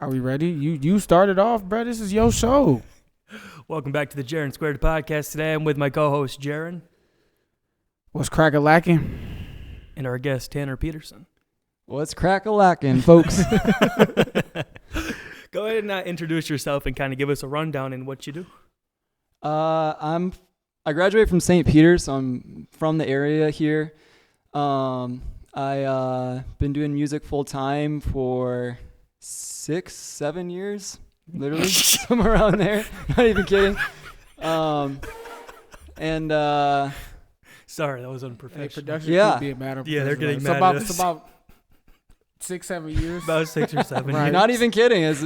Are we ready? You started off, bro. This is your show. Welcome back to the Jaren Squared podcast. Today I'm with my co-host Jaren. What's crack-a-lacking? And our guest Tanner Peterson. What's crack-a-lacking, folks? Go ahead and introduce yourself and kind of give us a rundown in what you do. I graduated from St. Peter, so I'm from the area here. I been doing music full time for 6-7 years, literally somewhere around there. Not even kidding. Sorry, that was unprofessional. Hey, production could be a matter of they're getting it's mad about, at it's us. about 6-7 years. About 6 or 7 Right. years. Not even kidding. It's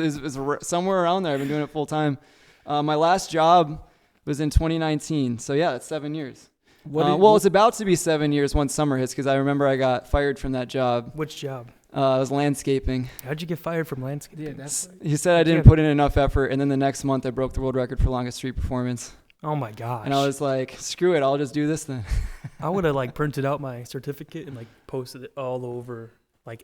somewhere around there. I've been doing it full time. My last job was in 2019, so yeah, it's 7 years. It's about to be 7 years once summer hits, because I remember I got fired from that job. Which job? It was landscaping. How'd you get fired from landscaping? Yeah, He said I didn't put in enough effort, and then the next month I broke the world record for longest street performance. Oh my gosh. And I was like, screw it, I'll just do this then. I would have printed out my certificate and posted it all over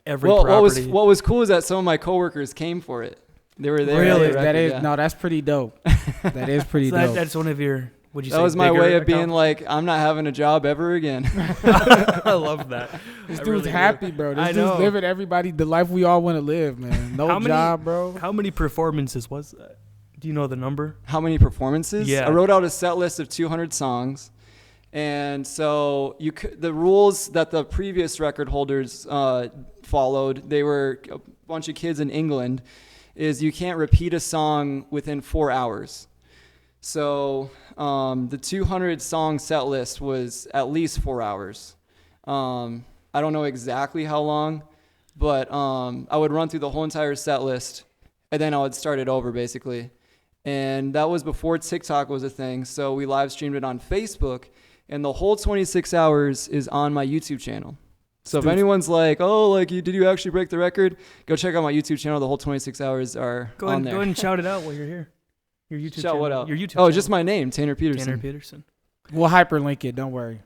every Well, property. what was cool is that some of my coworkers came for it. They were there. Really? That's pretty dope. That is pretty So dope. that's one of your, would you say, That was my bigger way of being accomplishments? like, I'm not having a job ever again. I love that. This I dude's really do. happy, bro. This I dude's know. living everybody the life we all want to live, man. No How many- job, bro. How many performances was that? Do you know the number? How many performances? Yeah. I wrote out a set list of 200 songs. And so the rules that the previous record holders followed, they were a bunch of kids in England, is you can't repeat a song within 4 hours. So the 200 song set list was at least 4 hours. I don't know exactly how long, but I would run through the whole entire set list, and then I would start it over basically. And that was before TikTok was a thing, so we live streamed it on Facebook, and the whole 26 hours is on my YouTube channel. So if anyone's like, oh, did you actually break the record? Go check out my YouTube channel. The whole 26 hours are on there. Go ahead and shout it out while you're here. Your YouTube Shout channel. what out? Your YouTube Oh, channel. just my name, Tanner Peterson. Tanner Peterson. We'll hyperlink it. Don't worry.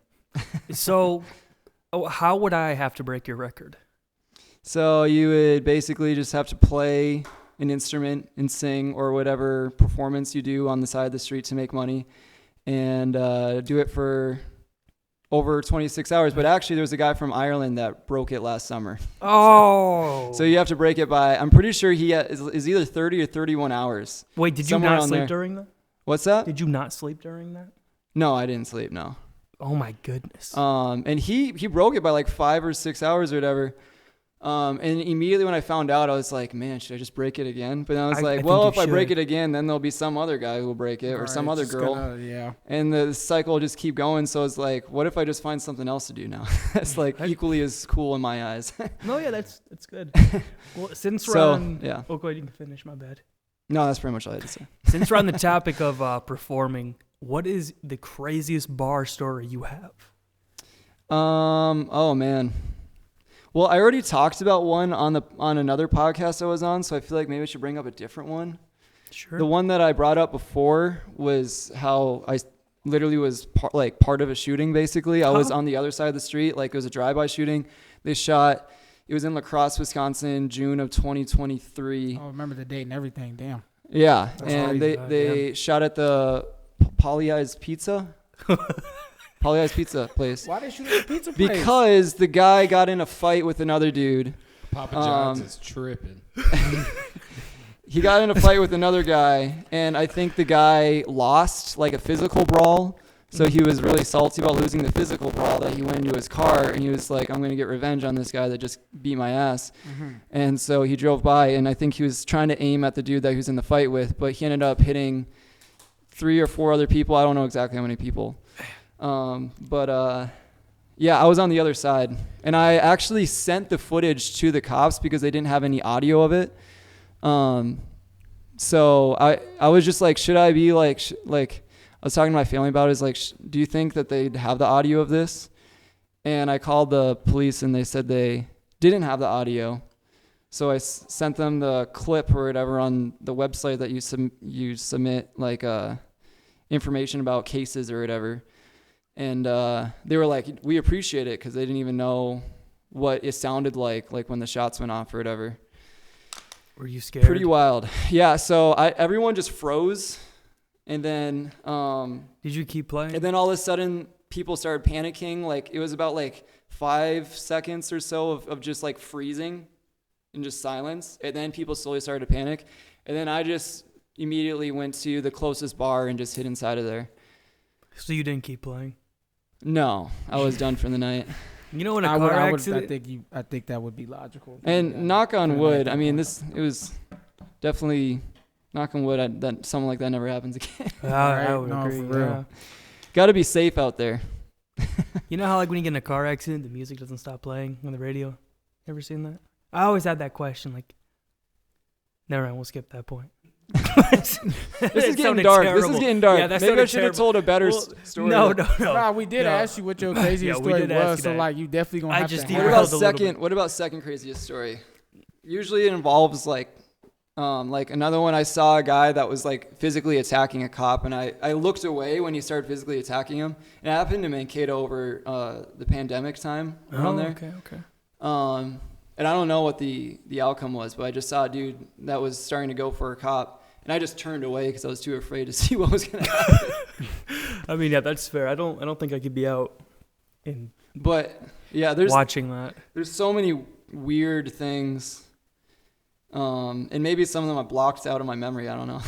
So, how would I have to break your record? So you would basically just have to play an instrument and sing, or whatever performance you do on the side of the street to make money, and do it for over 26 hours. But actually, there was a guy from Ireland that broke it last summer. Oh. So you have to break it by, I'm pretty sure he is either 30 or 31 hours. Wait, did you somewhere not on sleep there. during that? What's that? Did you not sleep during that? No, I didn't sleep, no. Oh my goodness. And he broke it by 5 or 6 hours or whatever. And immediately when I found out, I was like, man, should I just break it again? But then I was I like, think well, you if I break should. it again, then there'll be some other guy who will break it, or Right, some other just girl. yeah. And the cycle will just keep going. So it's like, what if I just find something else to do now? That's equally as cool in my eyes. No, yeah, that's good. Well, since we're So, on... yeah. Oh, go ahead, you can finish, my bad. No, that's pretty much all I had to say. Since we're on the topic of performing, what is the craziest bar story you have? Oh man. Well, I already talked about one on another podcast I was on, so I feel like maybe I should bring up a different one. Sure. The one that I brought up before was how I literally was part of a shooting, basically. I was on the other side of the street, it was a drive-by shooting. It was in La Crosse, Wisconsin, June of 2023. I remember the date and everything. Damn. Yeah, That's and crazy. they shot at the Polly's Pizza. Polly's Pizza place. Why they shoot at the pizza place? Because the guy got in a fight with another dude. Papa John's is tripping. He got in a fight with another guy, and I think the guy lost a physical brawl. So he was really salty about losing the physical brawl, that he went into his car and he was like, I'm going to get revenge on this guy that just beat my ass. Mm-hmm. And so he drove by, and I think he was trying to aim at the dude that he was in the fight with, but he ended up hitting 3 or 4 other people. I don't know exactly how many people. Yeah, I was on the other side, and I actually sent the footage to the cops because they didn't have any audio of it. So I was just like, should I be I was talking to my family about it, do you think that they'd have the audio of this? And I called the police, and they said they didn't have the audio. So I sent them the clip or whatever on the website that you submit information about cases or whatever. And they were like, we appreciate it, because they didn't even know what it sounded like when the shots went off or whatever. Were you scared? Pretty wild. Yeah. So everyone just froze, and then Did you keep playing? and then all of a sudden people started panicking. Like it was about like 5 seconds or so of just like freezing and just silence, and then people slowly started to panic, and then I just immediately went to the closest bar and just hid inside of there. So you didn't keep playing? No, I was done for the night. You know, in a car accident. I think that would be logical. And knock on wood, I mean, it was definitely knock on wood that something like that never happens again. I would No, agree. for real. Yeah. Got to be safe out there. You know how like when you get in a car accident, the music doesn't stop playing on the radio? Ever seen that? I always had that question. Like, never mind, we'll skip that point. This is getting dark. This is getting dark. Yeah, that Maybe I sounded should have told a better story. No. Nah, we did ask you what your craziest we story did ask was, you so that. like you definitely gonna I have just to. What have- about a little bit. What about second craziest story? Usually it involves like another one. I saw a guy that was like physically attacking a cop, and I looked away when he started physically attacking him. It happened in Mankato over the pandemic time around there. Okay. And I don't know what the outcome was, but I just saw a dude that was starting to go for a cop, and I just turned away because I was too afraid to see what was going to happen. I mean, yeah, that's fair. I don't think I could be out in But yeah, watching that. there's so many weird things, and maybe some of them I blocked out of my memory. I don't know.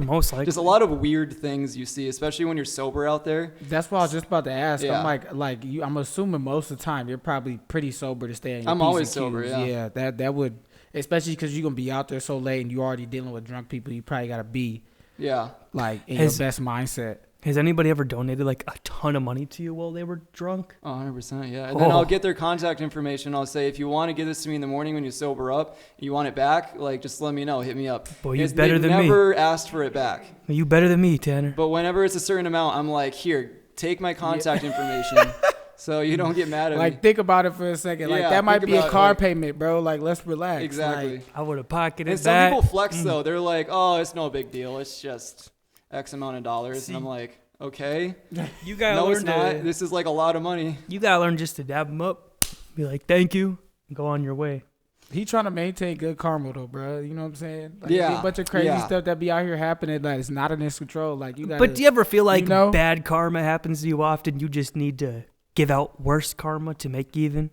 Most likely. Just a lot of weird things you see, especially when you're sober out there. That's what I was just about to ask. Yeah. I'm like you. I'm assuming most of the time you're probably pretty sober to stay in your I'm P's always and sober, Q's. yeah. That would, especially because you're gonna be out there so late and you're already dealing with drunk people. You probably gotta be Yeah. like in Has- your best mindset. Has anybody ever donated like a ton of money to you while they were drunk? 100%, yeah. And then Oh. I'll get their contact information. I'll say, if you want to give this to me in the morning when you sober up, you want it back, like, just let me know. Hit me up. Boy, you're better than me. Never asked for it back. You better than me, Tanner. But whenever it's a certain amount, I'm like, here, take my contact information so you don't get mad at Like me. think about it for a second. Like Yeah, that might think be a about it, car like- payment, bro. Like let's relax. Exactly. Like, I would have pocketed And some that. people flex, though. They're like, oh, it's no big deal. It's just X amount of dollars. See- And I'm like, okay. You gotta No, learn it's not. to. This is like a lot of money. You gotta learn just to dab them up. Be like, thank you. And go on your way. he trying to maintain good karma though, bro. You know what I'm saying? Like, Yeah, there's a bunch of crazy yeah. stuff that be out here happening that is not in his control. Like you got. But do you ever feel like you know? bad karma happens to you often? You just need to give out worse karma to make even.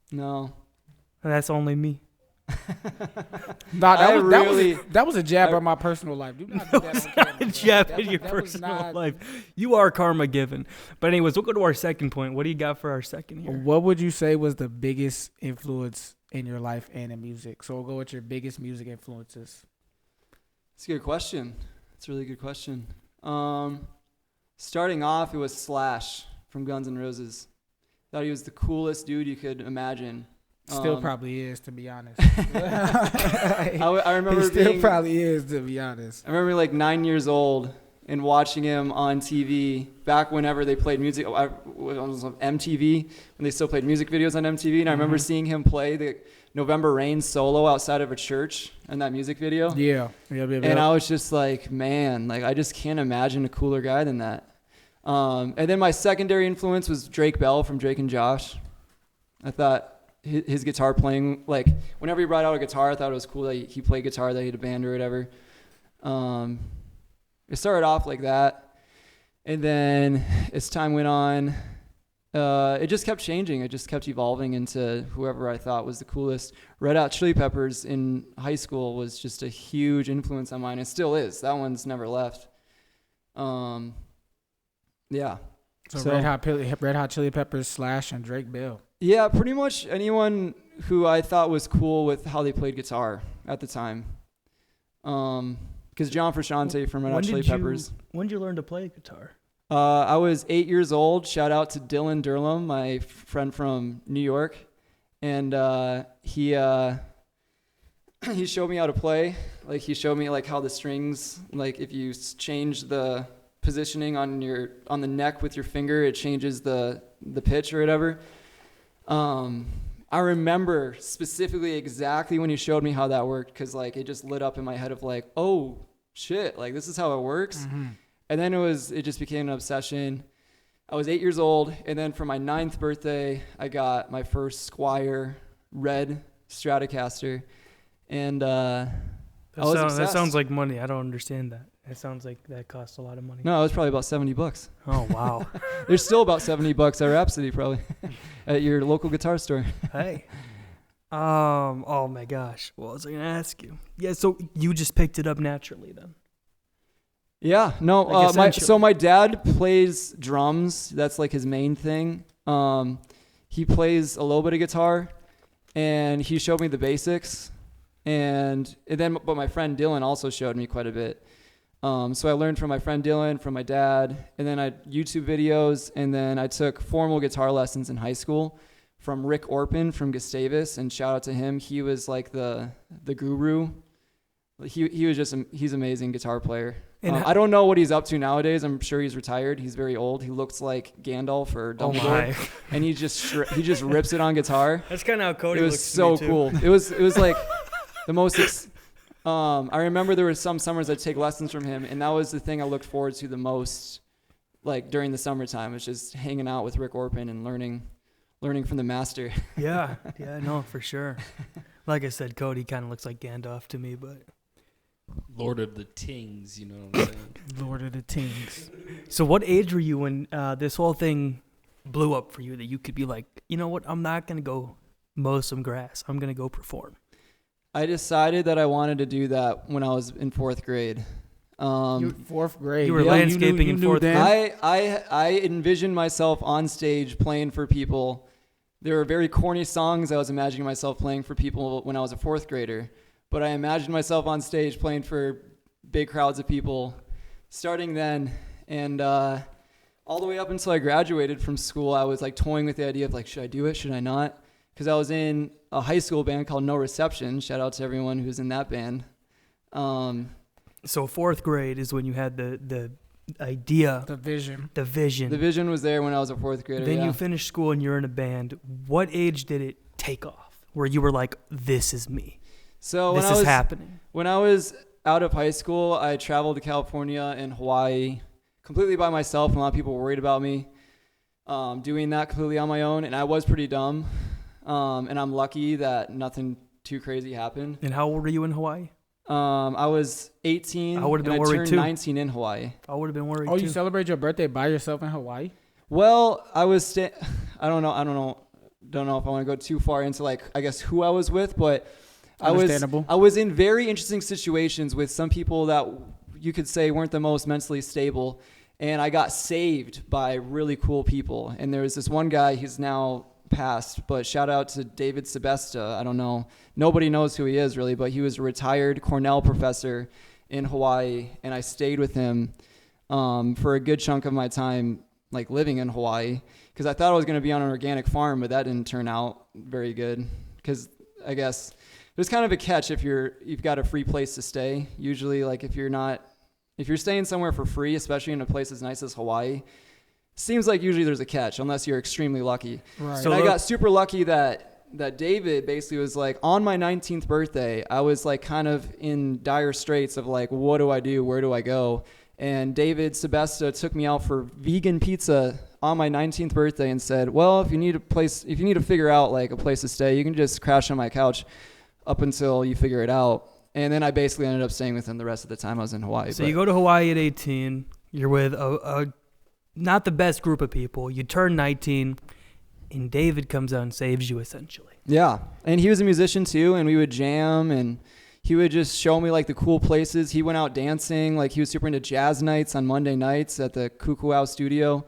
No. That's only me. Nah, I really- that was a jab I- on my personal life. Do not do that on camera, bro. Jab That in was- your that was personal not- life. You are karma given. But anyways, we'll go to our second point. What do you got for our second here? What would you say was the biggest influence in your life and in music? So we'll go with your biggest music influences. It's a good question. It's a really good question. Starting off, it was Slash from Guns N' Roses. Thought he was the coolest dude you could imagine. Still probably is, to be honest. I remember he still being, probably is, to be honest. I remember like 9 years old and watching him on TV back whenever they played music. I was on MTV when they still played music videos on MTV, and I remember seeing him play the November Rain solo outside of a church in that music video. Yeah. And I was just like, man, like I just can't imagine a cooler guy than that. And then my secondary influence was Drake Bell from Drake and Josh. I thought his guitar playing, like whenever he brought out a guitar, I thought it was cool that he played guitar, that he had a band or whatever. It started off like that. And then as time went on, it just kept changing. It just kept evolving into whoever I thought was the coolest. Red Hot Chili Peppers in high school was just a huge influence on mine. It still is. That one's never left. Yeah. So Red Hot Chili Peppers, Slash, and Drake Bell. Yeah, pretty much anyone who I thought was cool with how they played guitar at the time. Because John Frusciante from Red Hot Chili Peppers. When did you learn to play guitar? I was 8 years old. Shout out to Dylan Durlam, my friend from New York. And he showed me how to play. Like he showed me like how the strings, like if you change the positioning on the neck with your finger, it changes the pitch or whatever. I remember specifically exactly when he showed me how that worked, because like it just lit up in my head of like, oh shit, like this is how it works. And then it just became an obsession. I was 8 years old, and then for my 9th birthday, I got my first Squier red Stratocaster, And That, I was that obsessed. sounds like money. I don't understand that. It sounds like that costs a lot of money. No, it was probably about $70. Oh, wow. There's still about $70 at Rhapsody probably at your local guitar store. Hey. Oh my gosh. What was I gonna ask you? Yeah, so you just picked it up naturally then. Yeah, no. Like My dad plays drums. That's like his main thing. He plays a little bit of guitar, and he showed me the basics. But my friend Dylan also showed me quite a bit. So I learned from my friend Dylan, from my dad, and then I had YouTube videos, and then I took formal guitar lessons in high school from Rick Orpin from Gustavus, and shout out to him. He was like the guru. He's an amazing guitar player. And I don't know what he's up to nowadays. I'm sure he's retired. He's very old. He looks like Gandalf or Dumbledore, and he just rips it on guitar. That's kind of how Cody It was looks so to me too. cool. It was like the most. I remember there were some summers I'd take lessons from him, and that was the thing I looked forward to the most, like during the summertime. Was just hanging out with Rick Orpin and learning from the master. Yeah, no, for sure. Like I said, Cody kind of looks like Gandalf to me, but Lord of the Tings, you know what I'm saying? Lord of the Tings. So what age were you when this whole thing blew up for you that you could be like, you know what, I'm not going to go mow some grass. I'm going to go perform. I decided that I wanted to do that when I was in 4th grade. Fourth grade. You were landscaping in fourth grade. I envisioned myself on stage playing for people. There were very corny songs I was imagining myself playing for people when I was a 4th grader. But I imagined myself on stage playing for big crowds of people starting then. And all the way up until I graduated from school, I was like toying with the idea of like, should I do it? Should I not? Because I was in a high school band called No Reception. Shout out to everyone who's in that band. So 4th grade is when you had the idea. The vision. The vision. The vision was there when I was a 4th grader. Then yeah. you finished school and you're in a band. What age did it take off where you were like, this is me? So this is happening. When I was out of high school, I traveled to California and Hawaii completely by myself. A lot of people were worried about me doing that completely on my own, and I was pretty dumb. And I'm lucky that nothing too crazy happened. And how old were you in Hawaii? I was 18. I would have been worried turned too. 19 in Hawaii. I would have been worried Oh, too. you celebrate your birthday by yourself in Hawaii? Well, I was I don't know if I want to go too far into like I guess who I was with, but I was in very interesting situations with some people that you could say weren't the most mentally stable, and I got saved by really cool people. And there was this one guy, he's now passed, but shout out to David Sebesta. I don't know, nobody knows who he is really, but he was a retired Cornell professor in Hawaii, and I stayed with him for a good chunk of my time, like living in Hawaii, because I thought I was going to be on an organic farm, but that didn't turn out very good, because I guess there's kind of a catch if you've got a free place to stay. Usually, like if you're staying somewhere for free, especially in a place as nice as Hawaii, seems like usually there's a catch unless you're extremely lucky. Right. So I got super lucky that David basically was like, on my 19th birthday, I was like kind of in dire straits of like, what do I do? Where do I go? And David Sebesta took me out for vegan pizza on my 19th birthday and said, well, if you need to figure out like a place to stay, you can just crash on my couch up until you figure it out. And then I basically ended up staying with him the rest of the time I was in Hawaii. So you go to Hawaii at 18. You're with a not the best group of people. You turn 19, and David comes out and saves you essentially. Yeah, and he was a musician too, and we would jam, and he would just show me like the cool places. He went out dancing, like he was super into jazz nights on Monday nights at the Kukuau studio.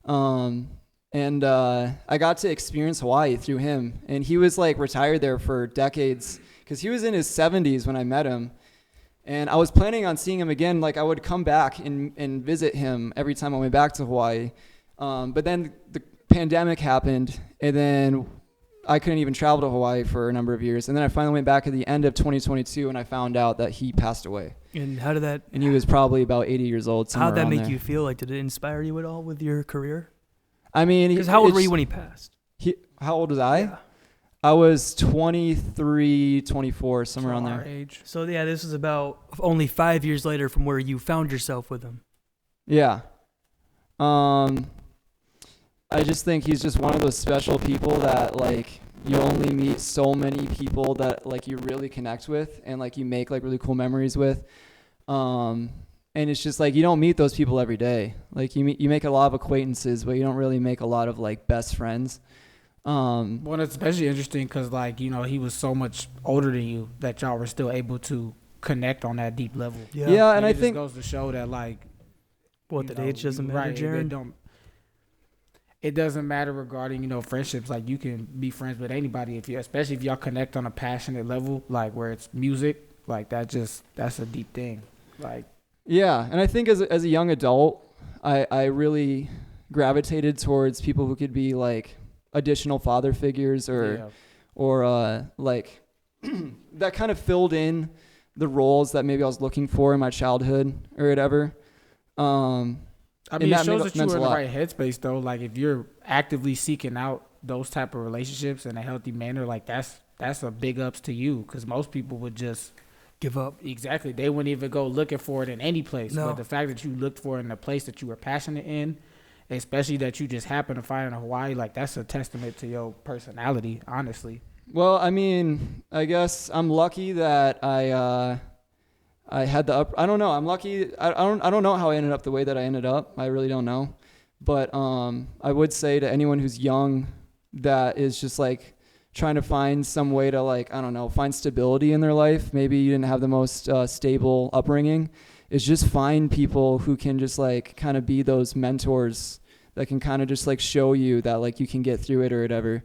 And I got to experience Hawaii through him. And he was like retired there for decades because he was in his 70s when I met him. And I was planning on seeing him again. Like I would come back and visit him every time I went back to Hawaii. But then the pandemic happened, and then I couldn't even travel to Hawaii for a number of years. And then I finally went back at the end of 2022, and I found out that he passed away. And how did that? And he was probably about 80 years old. How'd that make you feel? Like, did it inspire you at all with your career? I mean, because how old were you when he passed? How old was I? Yeah. I was 23, 24, somewhere around there. Age. So yeah, this is about only 5 years later from where you found yourself with him. Yeah. I just think he's just one of those special people that, like, you only meet so many people that like you really connect with and like you make like really cool memories with. And it's just like you don't meet those people every day. Like you make a lot of acquaintances, but you don't really make a lot of like best friends. Well, it's especially interesting because, like, you know, he was so much older than you that y'all were still able to connect on that deep level. Yeah, and I it think just goes to show that, like, That age doesn't matter, right, Jaren? it doesn't matter regarding, you know, friendships. Like, you can be friends with anybody especially if y'all connect on a passionate level, like where it's music. Like that's a deep thing. Like, yeah, and I think as a young adult, I really gravitated towards people who could be like additional father figures or like that kind of filled in the roles that maybe I was looking for in my childhood or whatever. I mean, it shows that you were in the right headspace, though. Like, if you're actively seeking out those type of relationships in a healthy manner, like that's a big ups to you, because most people would just give up. Exactly. They wouldn't even go looking for it in any place. No. But the fact that you looked for it in a place that you were passionate in, especially that you just happened to find in Hawaii, like that's a testament to your personality, honestly. Well, I mean, I guess I'm lucky that I had the I don't know. I'm lucky. I don't know how I ended up the way that I ended up. I really don't know. But I would say to anyone who's young that is just like trying to find some way to like, I don't know, find stability in their life. Maybe you didn't have the most stable upbringing. Is just find people who can just like kind of be those mentors that can kind of just like show you that like you can get through it or whatever.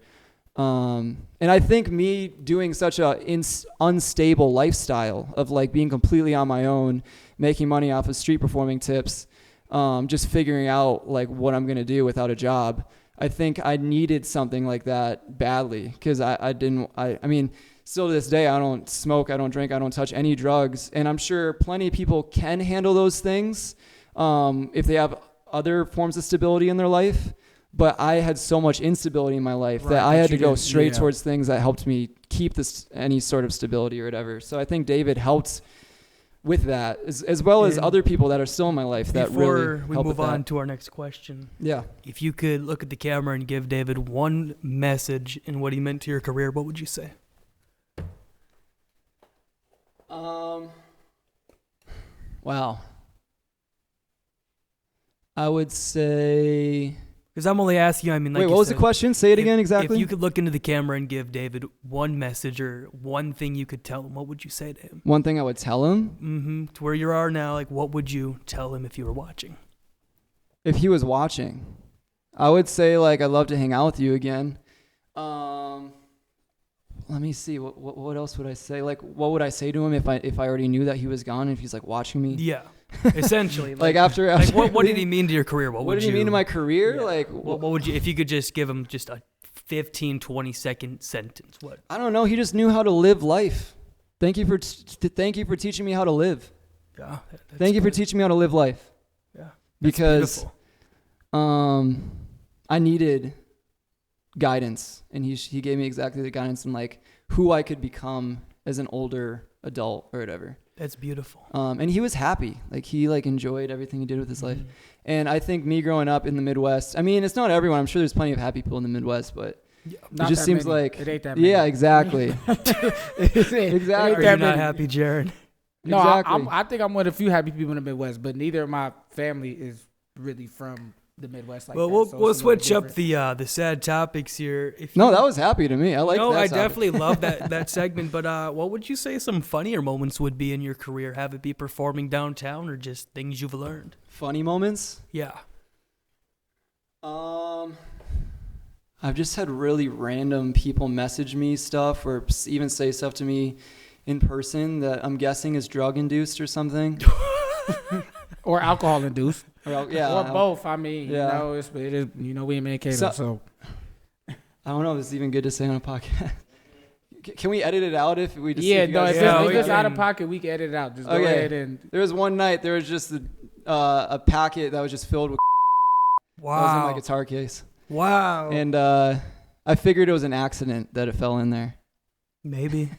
And I think me doing such a unstable lifestyle of like being completely on my own, making money off of street performing tips, just figuring out like what I'm going to do without a job. I think I needed something like that badly because I mean, still to this day, I don't smoke, I don't drink, I don't touch any drugs. And I'm sure plenty of people can handle those things if they have other forms of stability in their life. But I had so much instability in my life that I had to go straight towards things that helped me keep any sort of stability or whatever. So I think David helped with that, as well as other people that are still in my life that really helped. Before we move on to our next question, if you could look at the camera and give David one message in what he meant to your career, what would you say? Wow. I would say... Because I'm only asking you, I mean, like, wait, what was the question? Say it again exactly. If you could look into the camera and give David one message or one thing you could tell him, what would you say to him? One thing I would tell him? Mm-hmm. To where you are now, like, what would you tell him if you were watching? If he was watching, I would say, like, I'd love to hang out with you again. Let me see. What else would I say? Like, what would I say to him if I already knew that he was gone and if he's, like, watching me? Yeah. Essentially, like after what did he mean to your career? What did he mean to my career? Yeah. Like, what would you, if you could just give him just a 15-20 second sentence? What? I don't know. He just knew how to live life. Thank you for teaching me how to live. Yeah. Thank you for teaching me how to live life. Yeah. Because, I needed guidance, and he gave me exactly the guidance and like who I could become as an older adult or whatever. That's beautiful. And he was happy. Like he like enjoyed everything he did with his life. And I think me growing up in the Midwest, I mean, it's not everyone. I'm sure there's plenty of happy people in the Midwest, but it just seems like it ain't that many. Yeah, exactly. Exactly. You're not happy, Jaren. No, exactly. I think I'm one of the few happy people in the Midwest, but neither of my family is really from the Midwest like that. We'll switch up the sad topics here. That was happy to me. I like that. I definitely love that segment. But what would you say some funnier moments would be in your career? Have it be performing downtown or just things you've learned? Funny moments? Yeah. I've just had really random people message me stuff or even say stuff to me in person that I'm guessing is drug induced or something. Or alcohol induced. Or both. I mean, it is, we in Mankato, so. I don't know if this is even good to say on a podcast. Can we edit it out if we just... Yeah, if it's out of pocket, we can edit it out. Just go ahead and... There was one night, there was just a packet that was just filled with... Wow. That was in my guitar case. Wow. And I figured it was an accident that it fell in there. Maybe.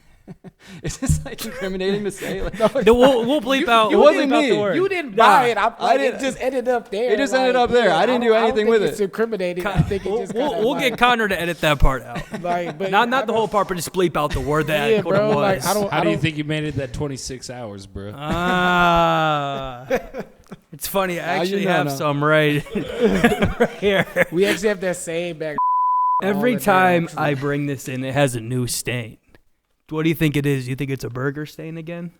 Is this like incriminating to say? Like, No, we'll bleep out. It wasn't me. You didn't buy it. I didn't. It just ended up there. It just ended up there. I didn't do anything with it. It's incriminating. I think it just we'll get Connor to edit that part out. but not the whole part, but just bleep out the word that yeah, bro, was. like, How do you think you made it that 26 hours, bro? It's funny. I actually have some right here. We actually have that same bag. Every time I bring this in, it has a new stain. What do you think it is? You think it's a burger stain again?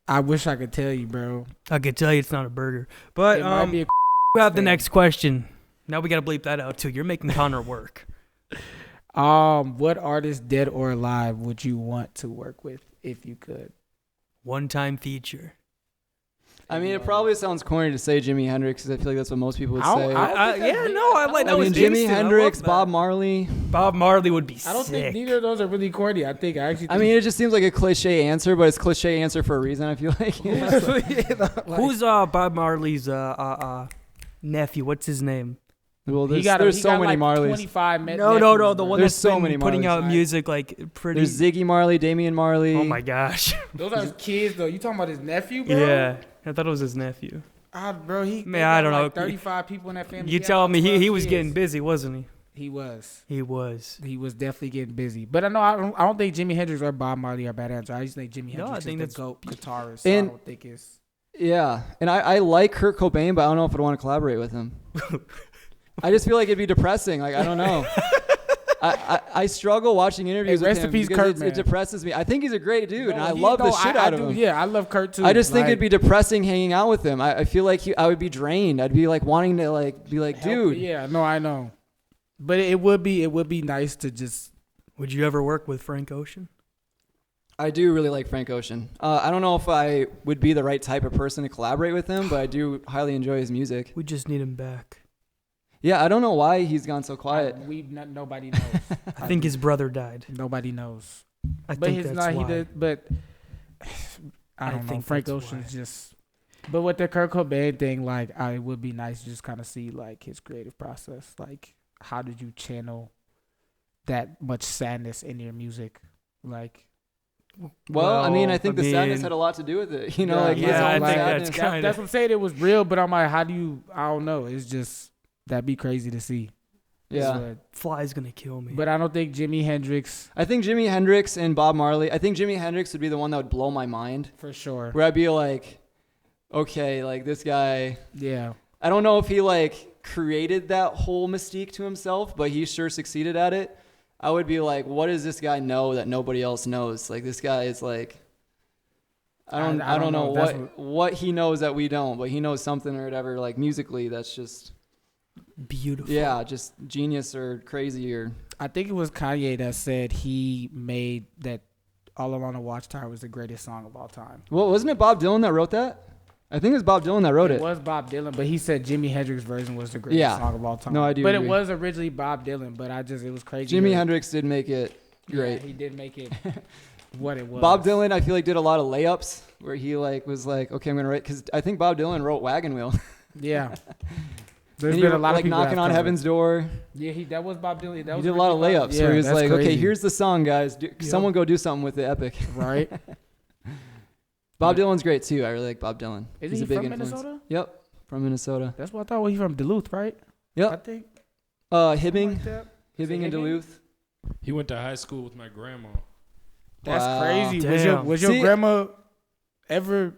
I wish I could tell you, bro. I could tell you it's not a burger. But It might be a we have the next question. Now we got to bleep that out too. You're making Connor work. What artist, dead or alive, would you want to work with if you could? One-time feature. I mean, it probably sounds corny to say Jimi Hendrix, because I feel like that's what most people would say. I mean, Jimi Hendrix, Bob Marley. Bob Marley would be sick. I don't think neither of those are really corny. I mean, it just seems like a cliche answer, but it's cliche answer for a reason, I feel like. Who's Bob Marley's nephew? What's his name? Well, there's so many Marleys. 25 No, the one There's that's so been many putting Marleys. out music like pretty. There's Ziggy Marley, Damian Marley. Oh my gosh. Those are his kids, though. You talking about his nephew, bro? Yeah, I thought it was his nephew. Bro, I don't know. 35 people in that family. You tell me he was getting busy, wasn't he? He was. He was Definitely getting busy. But I don't think Jimi Hendrix or Bob Marley are bad answers. I just think Jimi Hendrix is the GOAT guitarist. So I don't think it's. Yeah, and I like Kurt Cobain, but I don't know if I'd want to collaborate with him. I just feel like it'd be depressing. Like, I don't know. I struggle watching interviews with him because it depresses me. I think he's a great dude, and I love the shit out of him. Yeah, I love Kurt too. I just think it'd be depressing hanging out with him. I feel like I would be drained. I'd be like wanting to be like, dude. Yeah, no, I know. But it would be nice to just. Would you ever work with Frank Ocean? I do really like Frank Ocean. I don't know if I would be the right type of person to collaborate with him, but I do highly enjoy his music. We just need him back. Yeah, I don't know why he's gone so quiet. Nobody knows. I think his brother died. Nobody knows. I think that's why. But I don't know. Frank Ocean's just. But with the Kurt Cobain thing, like, it would be nice to just kind of see like his creative process. Like, how did you channel that much sadness in your music? Like. Well, I mean, I think the sadness had a lot to do with it. You know, I think that's what I'm saying. It was real, but I'm like, how do you? I don't know. It's just. That'd be crazy to see. Yeah. Fly's going to kill me. But I don't think Jimi Hendrix. I think Jimi Hendrix and Bob Marley. I think Jimi Hendrix would be the one that would blow my mind. For sure. Where I'd be like, okay, like this guy. Yeah. I don't know if he like created that whole mystique to himself, but he sure succeeded at it. I would be like, what does this guy know that nobody else knows? Like, this guy is like, I don't know what he knows that we don't, but he knows something or whatever. Like, musically, that's just beautiful. Yeah, just genius or crazy. Or I think it was Kanye that said he made that All Along the Watchtower was the greatest song of all time. Well, wasn't it Bob Dylan that wrote that? I think it was Bob Dylan that wrote it. It was Bob Dylan, but he said Jimi Hendrix's version was the greatest song of all time. No, I do. But agree. It was originally Bob Dylan, but it was crazy. Jimi Hendrix did make it great. Yeah, he did make it what it was. Bob Dylan, I feel like, did a lot of layups where he like was like, okay, I'm gonna write, because I think Bob Dylan wrote Wagon Wheel. Yeah. There's been a lot of people knocking on heaven's door. Yeah, that was Bob Dylan. He did a lot of layups where he was like, crazy. Okay, here's the song, guys. Someone go do something with the epic. Right. Bob Dylan's great too. I really like Bob Dylan. He's a big from influence. Minnesota? Yep, from Minnesota. That's what I thought. Well, he's from Duluth, right? Yep. I think. Hibbing. Like Hibbing in Duluth. He went to high school with my grandma. That's crazy. Damn. Was your grandma ever?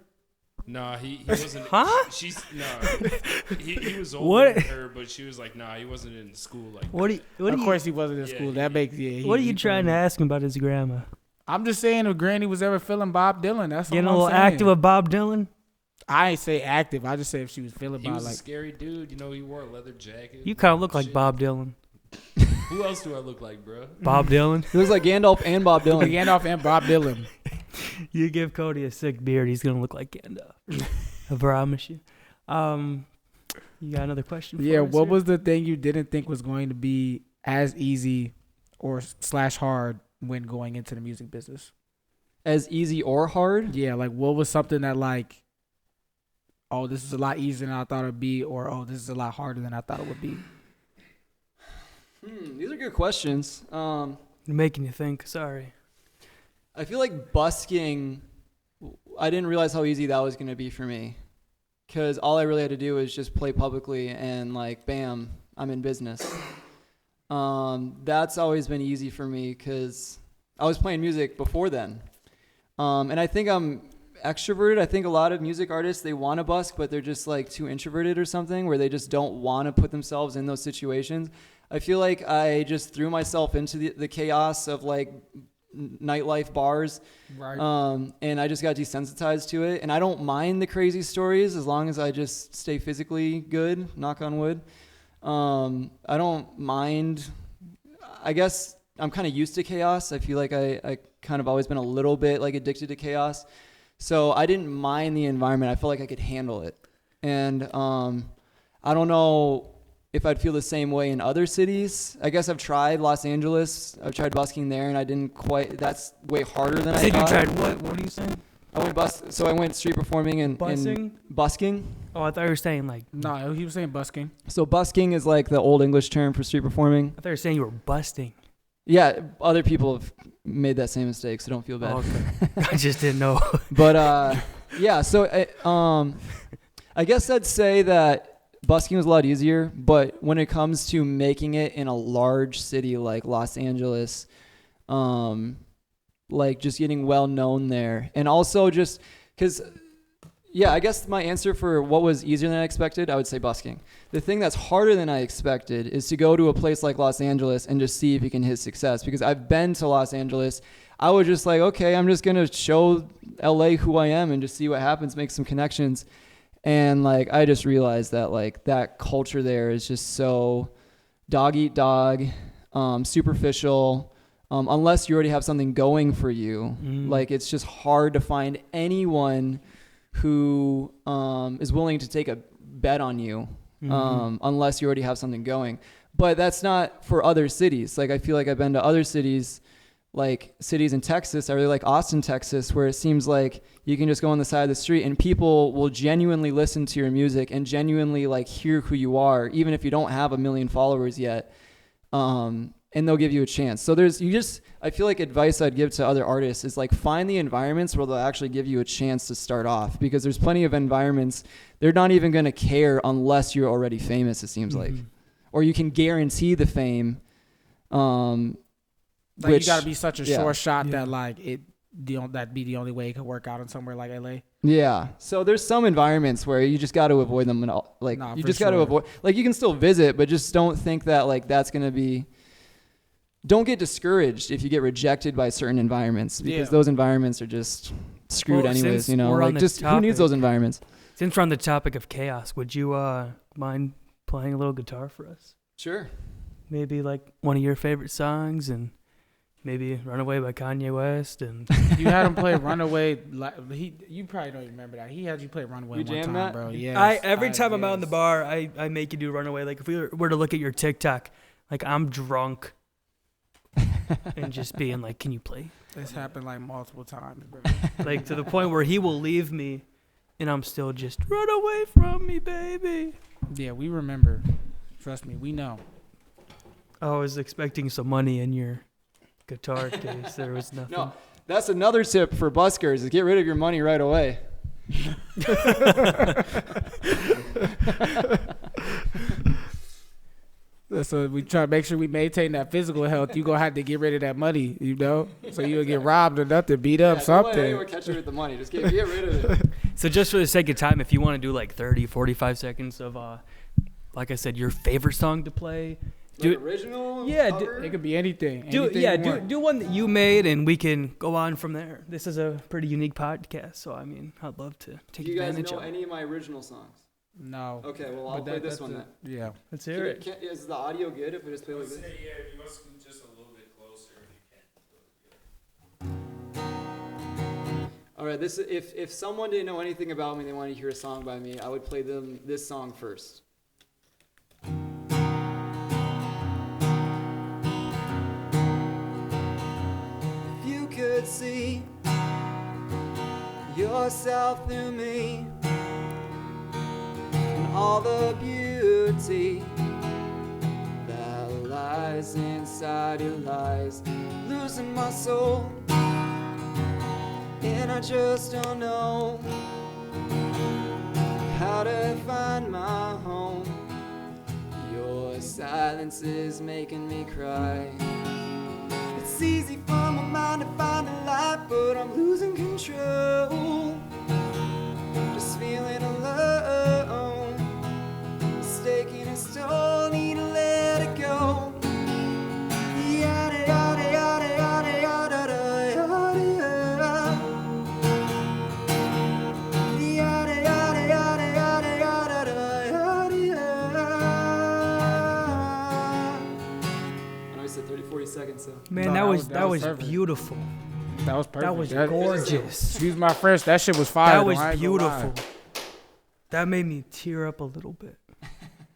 Nah, he wasn't. Huh? He was older than her, but she was like, nah, he wasn't in school like that. Of course he wasn't in school. That makes What are you trying to ask him about his grandma? I'm just saying if Granny was ever feeling Bob Dylan, that's all I'm saying. Getting a little active with Bob Dylan? I ain't say active. I just say if she was feeling Bob. He was a scary dude. You know, he wore a leather jacket. You kind of look like Bob Dylan. Who else do I look like, bro? Bob Dylan. He looks like Gandalf and Bob Dylan. Gandalf and Bob Dylan. You give Cody a sick beard, he's gonna look like Gandalf. I promise you. You got another question? Yeah. What was the thing you didn't think was going to be as easy or / hard when going into the music business? As easy or hard? Yeah. Like, what was something that like, oh, this is a lot easier than I thought it would be, or oh, this is a lot harder than I thought it would be? These are good questions. You're making you think. Sorry. I feel like busking, I didn't realize how easy that was going to be for me. Because all I really had to do was just play publicly and like, bam, I'm in business. That's always been easy for me because I was playing music before then. And I think I'm extroverted. I think a lot of music artists, they want to busk, but they're just like too introverted or something, where they just don't want to put themselves in those situations. I feel like I just threw myself into the chaos of like nightlife bars. Right. And I just got desensitized to it. And I don't mind the crazy stories as long as I just stay physically good, knock on wood. I don't mind. I guess I'm kind of used to chaos. I feel like I kind of always been a little bit like addicted to chaos. So I didn't mind the environment. I felt like I could handle it. And I don't know if I'd feel the same way in other cities. I guess I've tried Los Angeles. I've tried busking there, and I didn't quite. That's way harder than I thought. You tried what? What are you saying? I went street performing and busking. Oh, I thought you were saying like. No, he was saying busking. So busking is like the old English term for street performing. I thought you were saying you were busting. Yeah, other people have made that same mistake, so don't feel bad. Oh, okay. I just didn't know. But yeah, so I guess I'd say that busking was a lot easier, but when it comes to making it in a large city like Los Angeles, like just getting well known there, and also just because, yeah, I guess my answer for what was easier than I expected, I would say busking. The thing that's harder than I expected is to go to a place like Los Angeles and just see if you can hit success, because I've been to Los Angeles. I was just like, okay, I'm just going to show LA who I am and just see what happens, make some connections. And like, I just realized that like that culture there is just so dog eat dog, superficial, unless you already have something going for you. Like, it's just hard to find anyone who is willing to take a bet on you, unless you already have something going. But that's not for other cities. Like, I feel like I've been to other cities, like cities in Texas. I really like Austin, Texas, where it seems like you can just go on the side of the street and people will genuinely listen to your music and genuinely like hear who you are, even if you don't have 1 million followers yet. And they'll give you a chance. So I feel like advice I'd give to other artists is like, find the environments where they'll actually give you a chance to start off, because there's plenty of environments, they're not even going to care unless you're already famous, it seems like. Or you can guarantee the fame. Like, you got to be such a sure shot that like that'd be the only way it could work out in somewhere like LA. Yeah. So there's some environments where you just got to avoid them. Like, you just got to avoid, like, you can still visit, but just don't think that like that's going to be. Don't get discouraged if you get rejected by certain environments, because those environments are just screwed anyways, you know. Like, just who needs those environments? Since we're on the topic of chaos, would you mind playing a little guitar for us? Sure. Maybe like one of your favorite songs, and maybe Runaway by Kanye West. And you had him play Runaway. You probably don't remember that. He had you play Runaway one time, that? Bro. Yeah. Every time I'm out in the bar, I make you do Runaway. Like, if we were to look at your TikTok, like, I'm drunk. And just being like, can you play? This happened like multiple times, bro. Like, to the point where he will leave me and I'm still just, run away from me, baby. Yeah, we remember. Trust me, we know. I was expecting some money in your guitar case. There was nothing. No, that's another tip for buskers, is get rid of your money right away. So we try to make sure we maintain that physical health. You're going to have to get rid of that money, you know? So you'll get robbed or nothing, beat up, something. Don't let anyone catch you with the money. Just get rid of it. So just for the sake of time, if you want to do like 30, 45 seconds of, like I said, your favorite song to play. Like original? Yeah. It could be anything. Do one that you made, and we can go on from there. This is a pretty unique podcast, so, I mean, I'd love to take advantage of it. Do you guys know any of my original songs? No. Okay, well, I'll play this one then. Yeah. Let's hear it. Is the audio good if we just play like this? Yeah, if you must just a little bit closer if you can. All right, if someone didn't know anything about me, they wanted to hear a song by me, I would play them this song first. If you could see yourself through me, all the beauty that lies inside your lies, losing my soul just don't know how to find my home. Your silence is making me cry. It's easy for my mind to find a light, but I'm losing control. Just feeling alone. It's taking its toll, need to let it go. Yada yada yada yada yada yada yada. Yada yada yada yada yada yada yada. I know he said 30-40 seconds, so. Man, No, that was perfect. beautiful. That was perfect. That was gorgeous. Excuse my French. That shit was fire. That was though. I ain't gonna beautiful. lie. That made me tear up a little bit.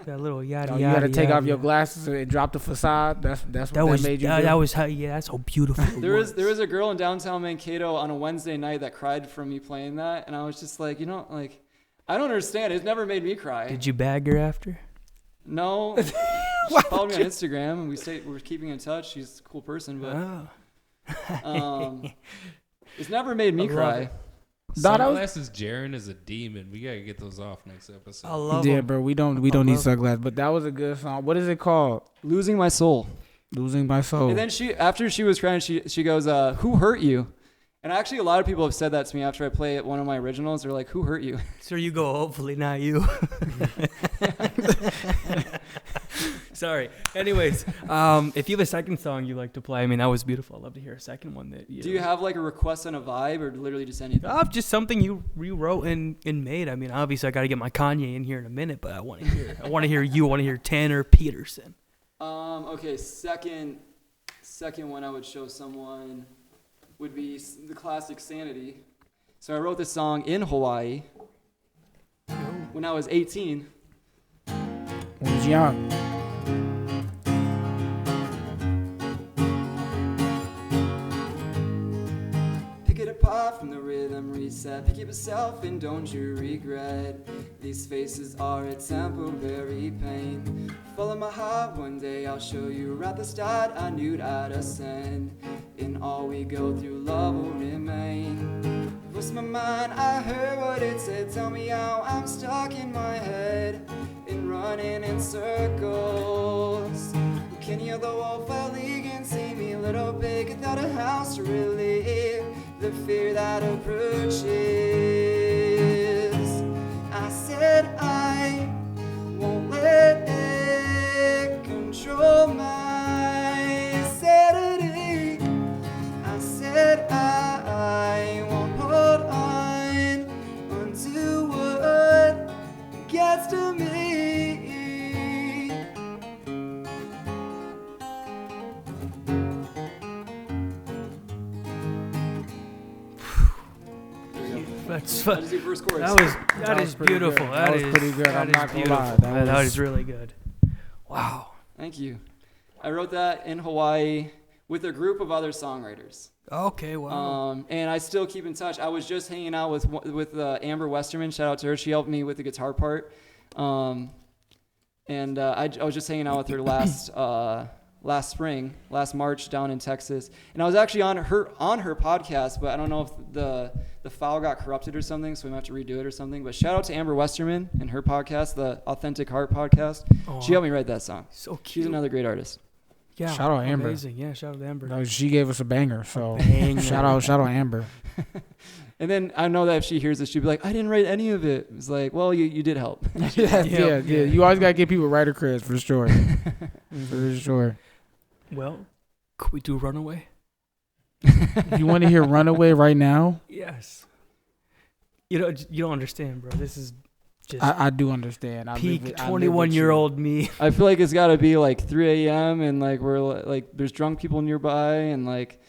That little yada No, yada. you got to take yada, off your yada. glasses and drop the facade. That's what That was made you. that was how, yeah. That's how beautiful. There was a girl in downtown Mankato on a Wednesday night that cried from me playing that, and I was just like, like, I don't understand. It's never made me cry. Did you bag her after? No. She followed me on Instagram, and we're keeping in touch. She's a cool person, but it's never made me cry. Sunglasses, Jaren is a demon. We gotta get those off next episode. I love Yeah, them. bro. We don't need sunglasses, but that was a good song. What is it called? Losing My Soul. Losing My Soul. And then after she was crying, she goes, "Who hurt you?" And actually, a lot of people have said that to me after I play one of my originals. They're like, "Who hurt you?" So you go, hopefully not you. Sorry. Anyways, if you have a second song you like to play, I mean, that was beautiful. I'd love to hear a second one. Do you have like a request on a vibe, or literally just anything? Just something you rewrote and made. I mean, obviously I got to get my Kanye in here in a minute, but I want to hear you. I want to hear Tanner Peterson. Okay, second one I would show someone would be the classic Sanity. So I wrote this song in Hawaii when I was 18. When I was young. Pick it apart from the rhythm reset. Pick yourself and don't you regret. These faces are a temporary pain. Follow my heart, one day I'll show you. Right the start, I knew I'd ascend. In all we go through, love will remain. Voice my mind, I heard what it said. Tell me how I'm stuck in my head and running in circles. Can you hear the wolf howling and see me? Little pig without a house to relieve the fear that approaches. I said I won't let it control my sanity. I said I won't hold on unto what gets to me. That is your first chorus. That is beautiful. Good. That was pretty good. I'm not gonna lie. That is really good. Wow. Thank you. I wrote that in Hawaii with a group of other songwriters. Okay, wow. And I still keep in touch. I was just hanging out with Amber Westerman. Shout out to her. She helped me with the guitar part. I was just hanging out with her last March down in Texas. And I was actually on her podcast, but I don't know if the file got corrupted or something, so we might have to redo it or something. But shout out to Amber Westerman and her podcast, the Authentic Heart podcast. Aww. She helped me write that song. So cute. She's another great artist. Yeah. Shout out Amber. Amazing. Yeah, shout out to Amber. No, she gave us a banger, so shout out Amber. And then I know that if she hears this, she'll be like, I didn't write any of it. It's like, well, you did help. yeah. You always got to give people writer credits for sure. For sure. Well, could we do Runaway? You want to hear Runaway right now? Yes. You don't understand, bro. This is just I do understand. peak 21-year-old me. I feel like it's got to be like 3 a.m. and like we're like there's drunk people nearby and like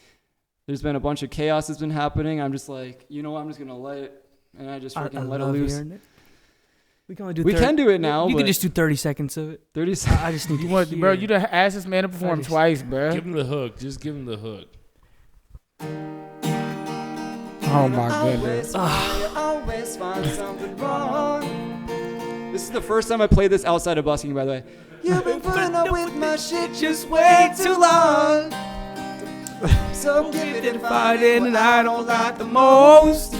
there's been a bunch of chaos that's been happening. I'm just like, I'm just gonna let it, and I just freaking let it loose. We can only do. We can do it now. You can just do 30 seconds of it. 30 seconds. I just need you want, bro. You done asked this man to perform twice, bro. Give him the hook. Just give him the hook. Oh my goodness. Always find something wrong. This is the first time I played this outside of busking, by the way. You've been putting up with my shit just way too long. So gifted in fighting, and I don't like the most.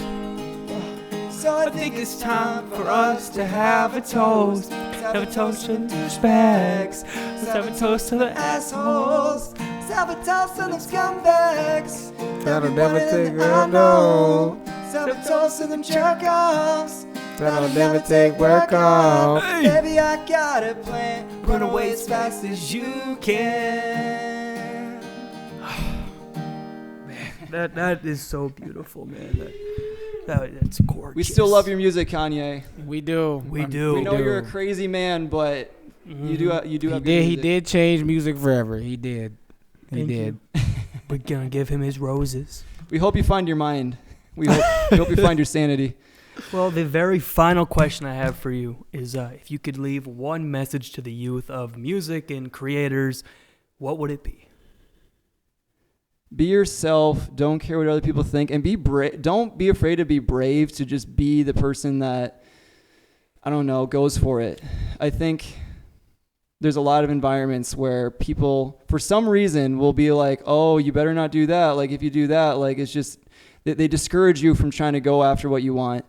So I think it's time for us to have a toast. Have a toast to the douchebags. Let's have a toast to the assholes. Let's have a toast to the scumbags. That'll never take work off. Let's have a toast to them jerk-offs. That'll never take work off. Baby, I got a plan. Run away as fast as you can. Man, that is so beautiful, man. That's gorgeous. We still love your music, Kanye. We do. We do. We know you're a crazy man, but you do have good music. He did change music forever. He did. He did. We're gonna give him his roses. We hope you find your mind. We hope you find your sanity. Well, the very final question I have for you is if you could leave one message to the youth of music and creators, what would it be? Be yourself. Don't care what other people think, and be brave. Don't be afraid to be brave. To just be the person that, I don't know, goes for it. I think there's a lot of environments where people, for some reason, will be like, "Oh, you better not do that." Like if you do that, like it's just they discourage you from trying to go after what you want.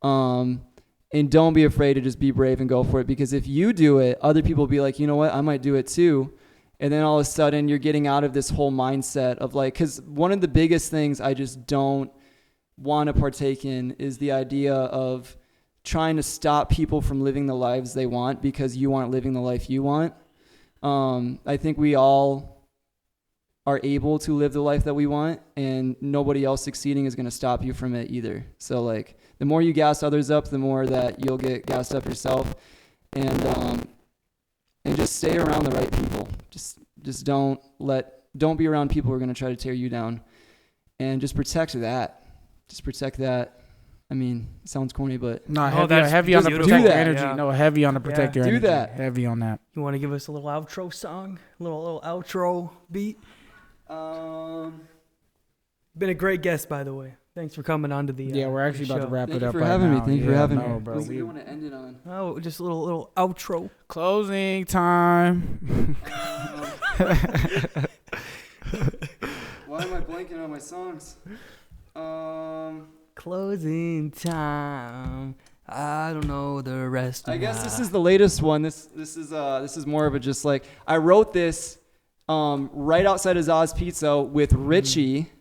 And don't be afraid to just be brave and go for it, because if you do it, other people will be like, you know what, I might do it too. And then all of a sudden you're getting out of this whole mindset of like, because one of the biggest things I just don't want to partake in is the idea of trying to stop people from living the lives they want because you aren't living the life you want. I think we all are able to live the life that we want, and nobody else succeeding is going to stop you from it either. So like the more you gas others up, the more that you'll get gassed up yourself. And just stay around the right people. Just don't be around people who are going to try to tear you down. And just protect that. I mean, it sounds corny, but no, heavy on the protector energy. Yeah. No, heavy on the protector energy. Do that. Heavy on that. You want to give us a little outro song? A little outro beat? Been a great guest, by the way. Thanks for coming on to the we're actually about to wrap it up. Thank you for having me. Bro, what do you want to end it on? Oh, just a little outro. Closing time. Why am I blanking on my songs? Closing time. I don't know the rest. I guess this is the latest one. This is more of a just like I wrote this right outside of Zaz Pizza with Richie.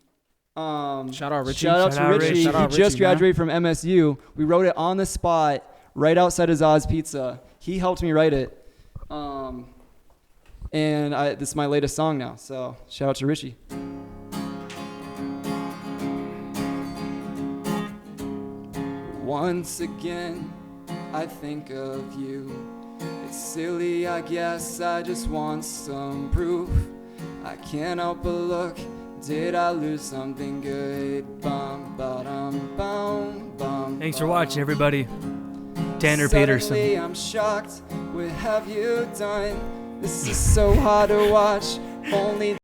Shout out Richie. Shout out to Richie. Shout out He just Richie, graduated from MSU. We wrote it on the spot right outside of Zaz Pizza. He helped me write it. And this is my latest song now. So shout out to Richie. Once again, I think of you. It's silly, I guess. I just want some proof. I can't help but look. Did I lose something good? Bum, ba-dum, bum, bum. Thanks for watching, everybody. Tanner Suddenly Peterson. I'm shocked. What have you done? This is so hard to watch. Only